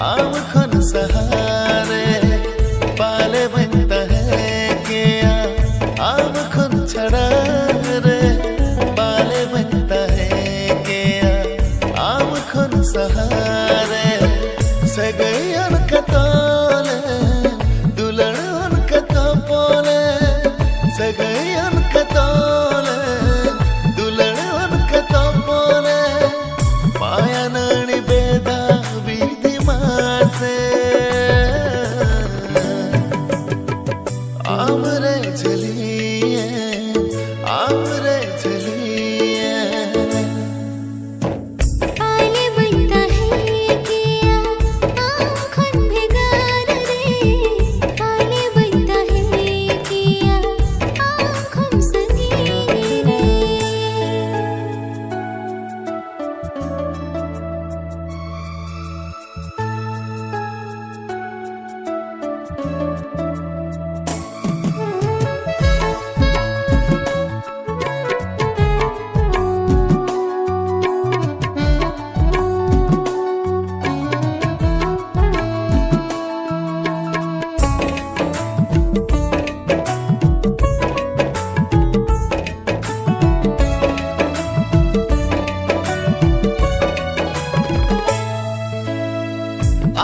आम खन सहारे पाले बनता है क्या आम खन छड़ा रे पाले बनता है क्या आम खन सहारे सगैयन कतोले दुलड़न कतोले सगैयन कतोले दुलड़न कतोले माया नानी बेदा विधि मासे आमरे चलिए आमरे चलिए पाले बनता है किया आँखन भिगार रे पाले बनता है किया आँखन संगीन रे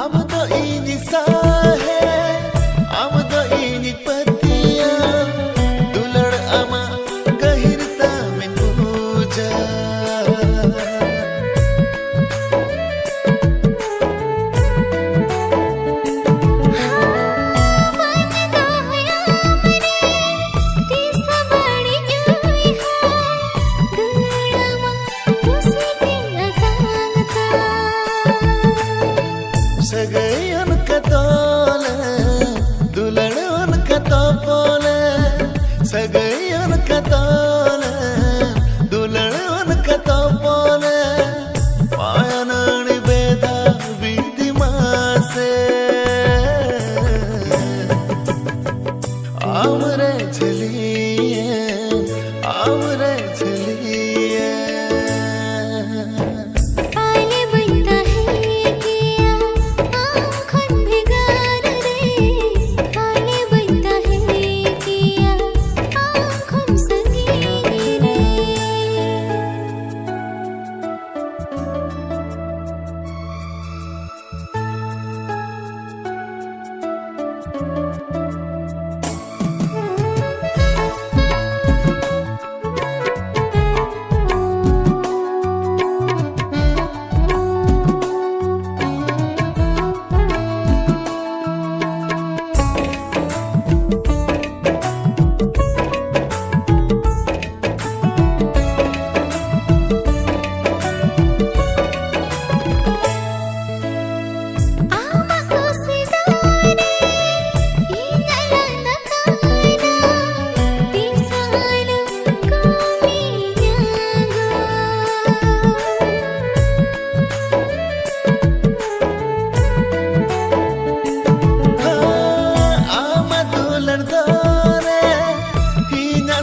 अब तो इनी सा है अब तो इनी पतिया दुलड़ अमा गहिरता में पूजा सगैयन कतोले दुलड़न कतोले सगैयन कतोले दुलड़न कतोले माया नानी बेदा विधि मासे आमरे चलिए आमरे चलिए पाले बनता है किया आँखन भिगार रे पाले बनता है किया आँखन संगीन रे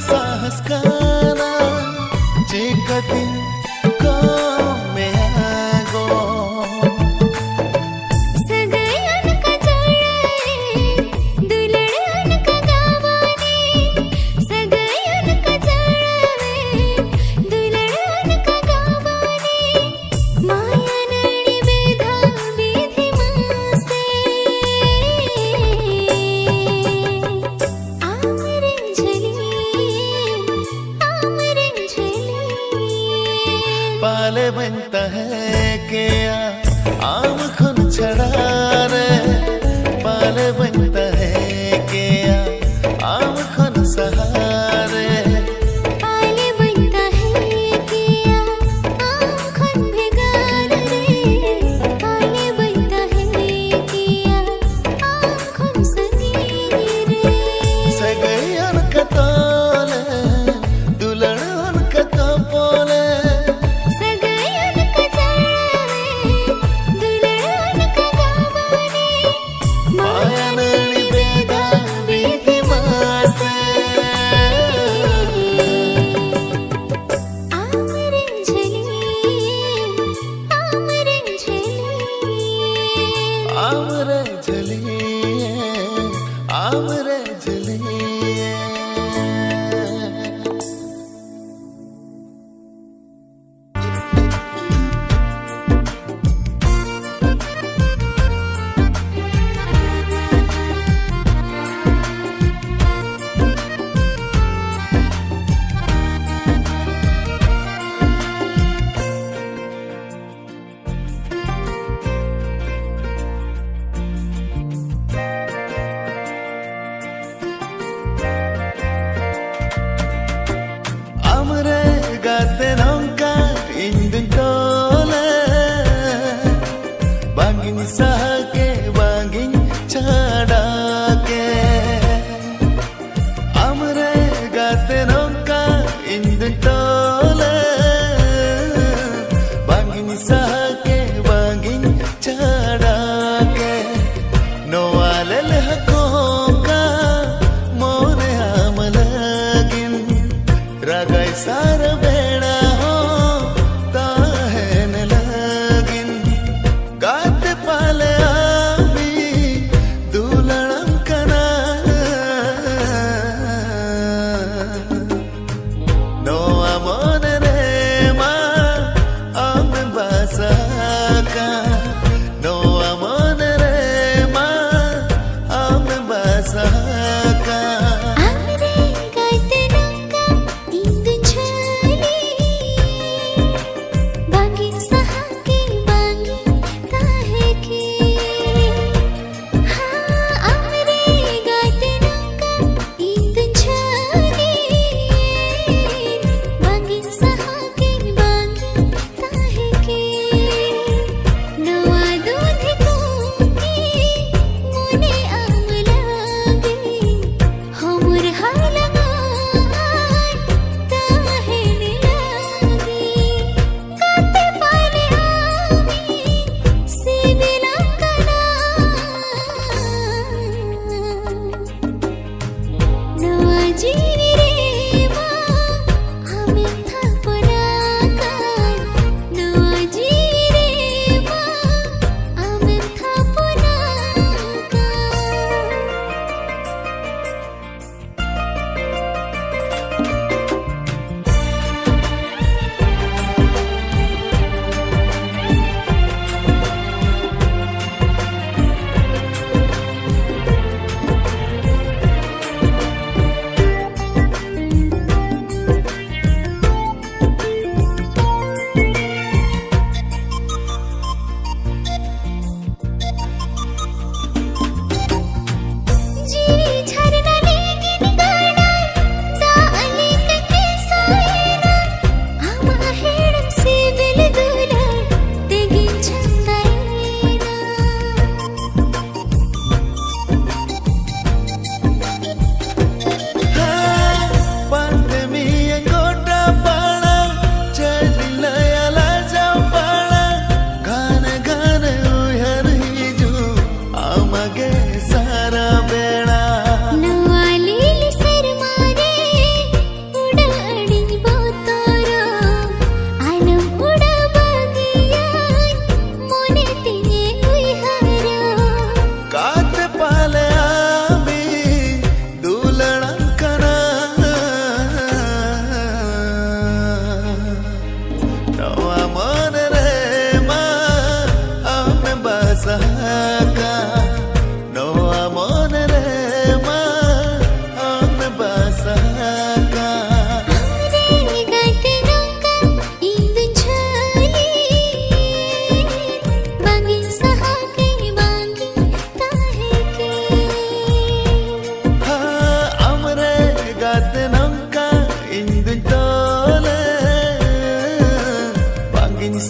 Sahaskana Chikatin Kome Ago सगैयन का चढ़े दुलड़न का गावाने सगैयन का चढ़े दुलड़न का गावाने माया नानी बेदा विधि मासे आमरे झलिए पाले बनता है क्या आम खुन छड़ा रे पाले बनता है क्या आम खुन सहारे पाले बनता है किया आँखन भिगार रे पाले बनता है किया आँखन संगीन रे सगैयन कतोले दुलड़न कतोले सगैयन का चढ़े दुलड़न का गावाने amre jale gate nongka indun tole bangin sahake bangin chadake amre gate nongka indun tole bangin sahake bangin chadake noalel hakoka mone amalagin ragai sara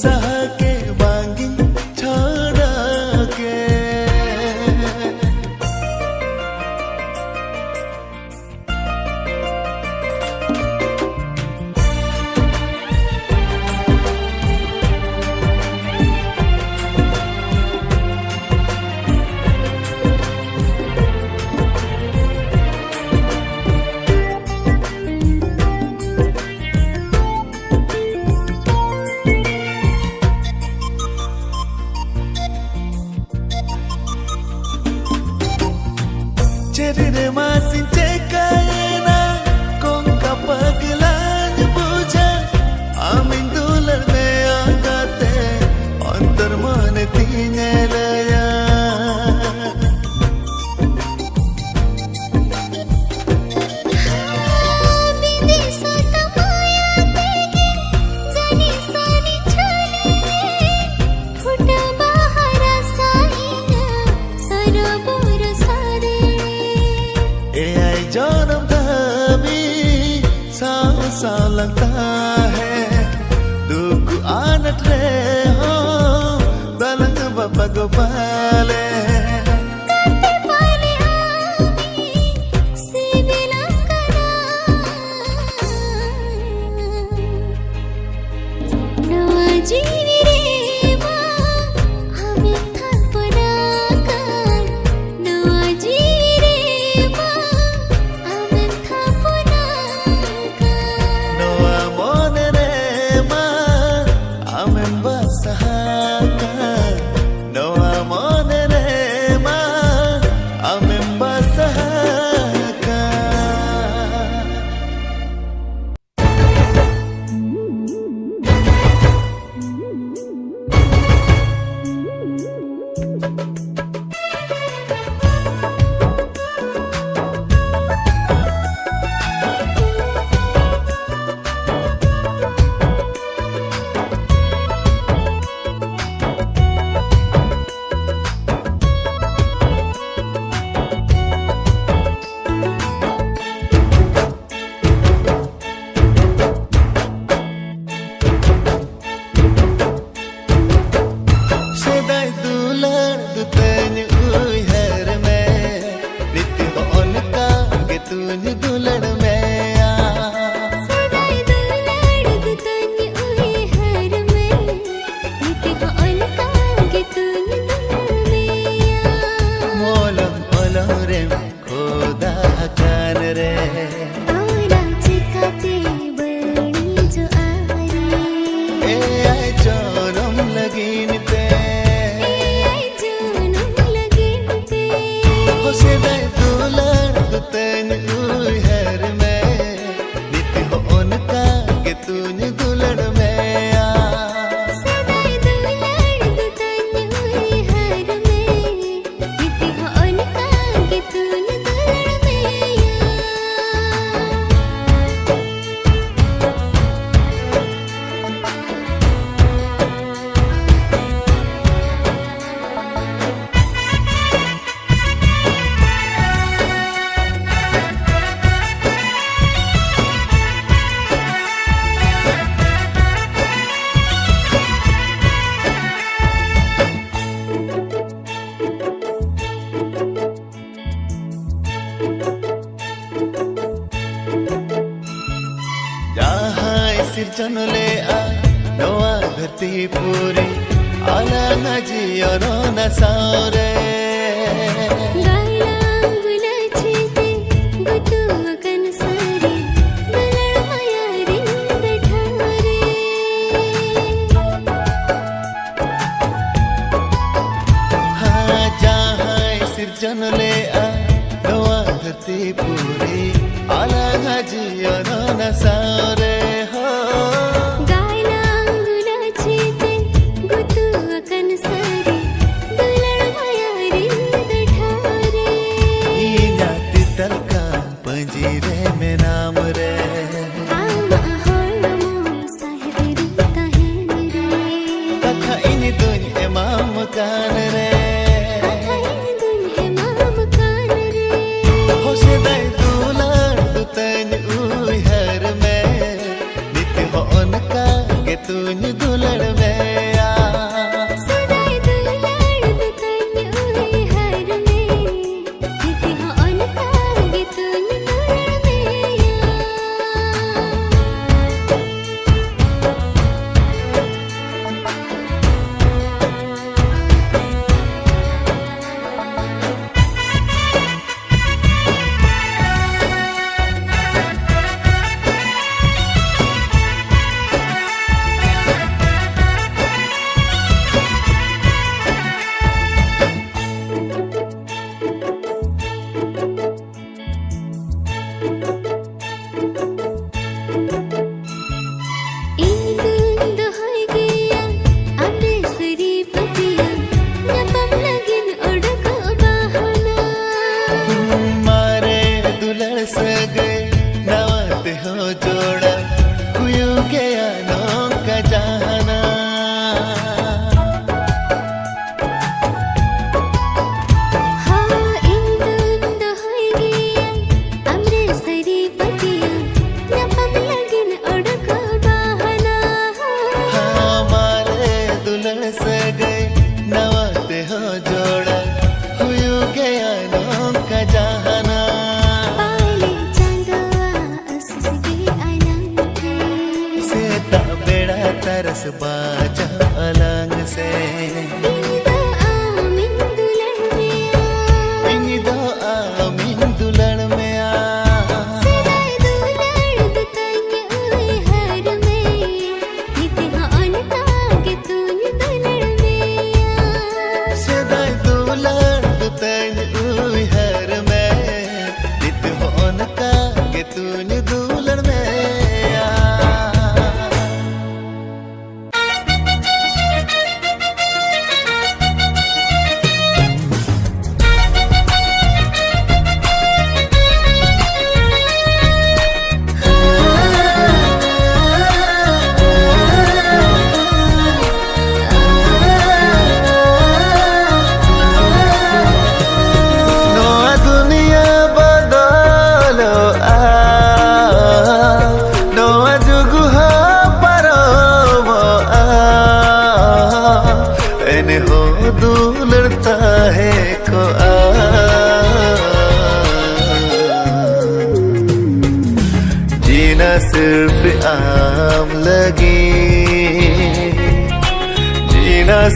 sahake bangin chadake Jadi re masih cekayana kong kapaglan buja amin dular me agate antar मन तीने लया जन्म धामी सा लगता है दुख आनट रे हो दलंग बाबा गोपाले सिरजन ले आ नवा धरती पूरी आला नजी और न सारे हाँ जहाँ सिरजन ले आ नवा धरती पूरी आला नजी और न सारे on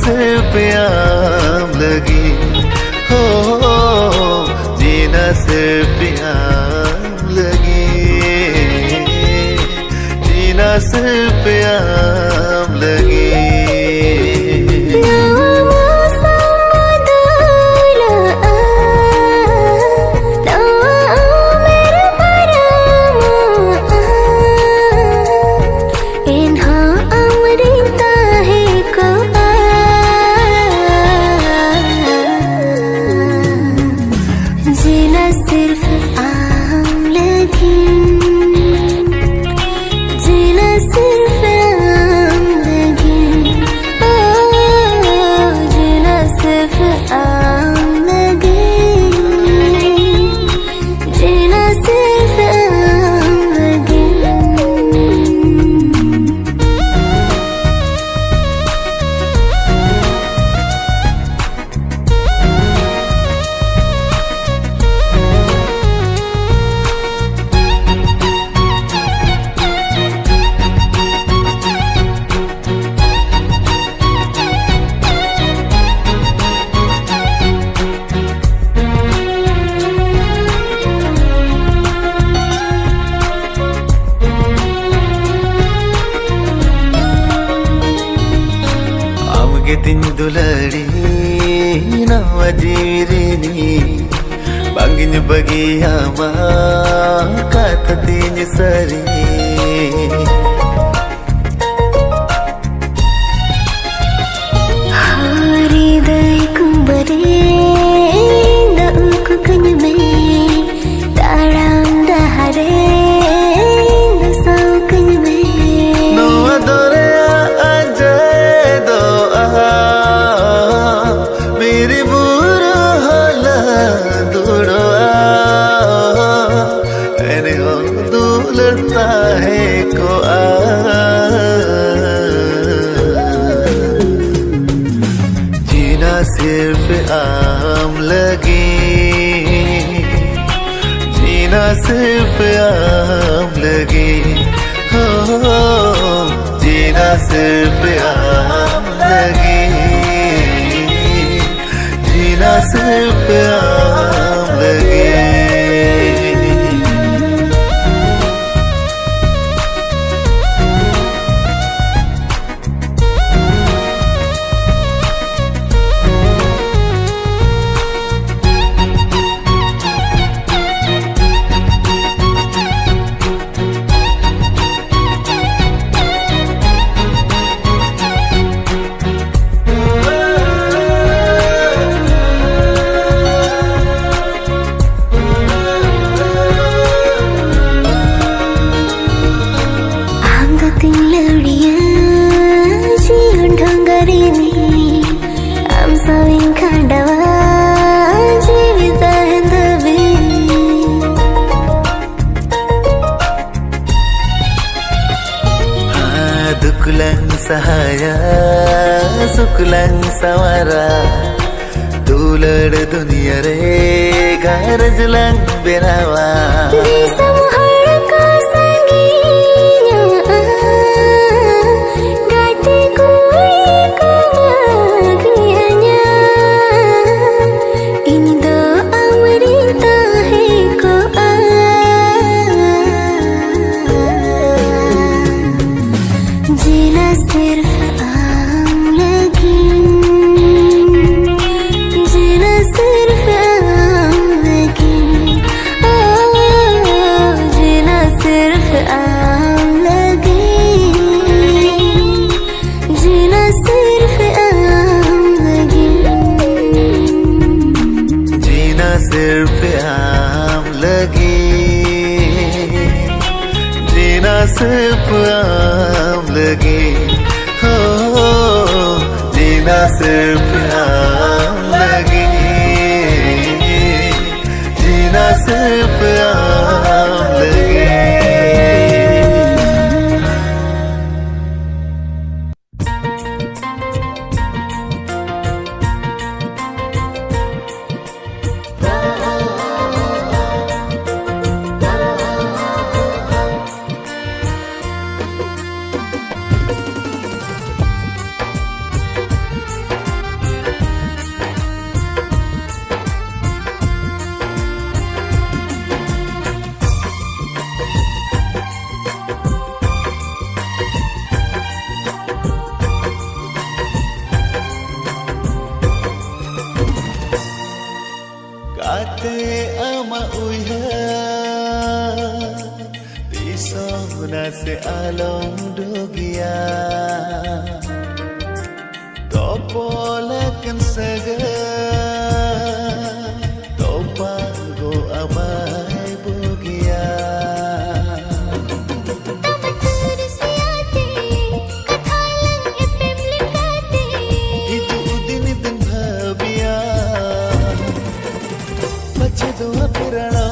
सिर्फ आम लगी हो, जीना सिर्फ आम लगी, जीना सिर्फ आम लगी। Dulari nawa jirini bangin bagiya ma kata tinya sari hari dai kumbare da uku kanyame taram da hare da sau kanyame no adore सिर्फ आम लगी, जीना सिर्फ आम लगी हो, जीना सिर्फ आम लगी, जीना सिर्फ आम लगी। Dukulang sahaya, sukulang sawara, dulad dunia re garaj lang berawa. Di samhara ka sanginya, gati koi kebahagianya. Ini doa wanita hai ko जीना सिर्फ आम लगी, जीना सिर्फ आम लगी, ओ जीना सिर्फ आम लगी, जीना सिर्फ आम लगी, जीना सिर्फ आम लगी, जीना सिर्फ आम लगी हो, जीना सिर्फ आम लगी, जीना सिर्फ आम लगी। Ate ama uyah Tisona se alom dugia Topolakan saga Topago amai bugia तमतुर से आते कथालन इप्रेम लिखाते Itu din din bhabiya Bache do apurana